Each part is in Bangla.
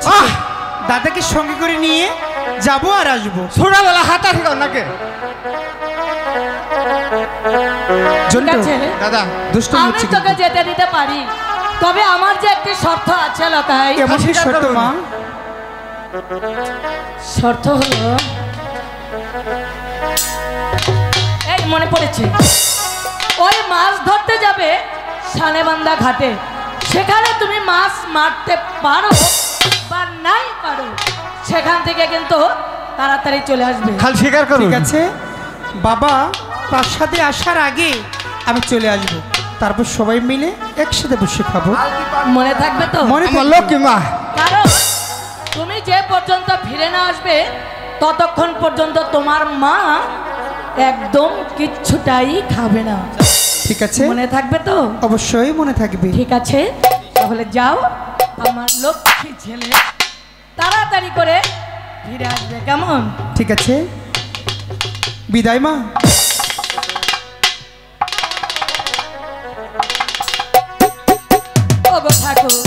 বলছি দাদাকে সঙ্গে করে নিয়ে যাবো আর আসবো। ছোটবেলা হাতা ঠিক নাকি দাদা দুষ্ট আমি তোকে যেতে দিতে পারি, তবে আমার যে একটি শর্ত আছে লোকাই। কেমন শর্ত মা? শর্ত হলো এই মনে পড়েছে, ওই মাছ ধরতে যাবে সানেবান্ধা ঘাটে, সেখানে তুমি মাছ মারতে পারো বা নাই পারো, সেখান থেকে কিন্তু তাড়াতাড়ি চলে আসবে। খাল স্বীকার করো। ঠিক আছে বাবা, প্রাসাদে আসার আগে আমি চলে আসবো, তারপর সবাই মিলে একসাথে বসে খাবো। মনে থাকবে তো? মনে আমার লক্ষ্মী মা। কারণ তুমি যে পর্যন্ত ফিরে না আসবে ততক্ষণ পর্যন্ত তোমার মা একদম কিচ্ছুটাই খাবে না। ঠিক আছে মনে থাকবে তো? অবশ্যই মনে থাকবে। ঠিক আছে, তাহলে যাও আমার লক্ষ্মী ছেলে, তাড়াতাড়ি করে ফিরে আসবে, কেমন? ঠিক আছে, বিদায় মা। ওগো ঠাকুর,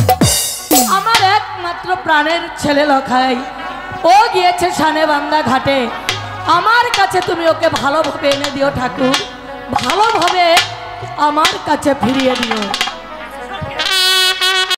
আমার একমাত্র প্রাণের ছেলে লখাই, ও গিয়েছে সানেবান্ধা ঘাটে, আমার কাছে তুমি ওকে ভালোভাবে এনে দিও ঠাকুর, ভালোভাবে আমার কাছে ফিরিয়ে দিও।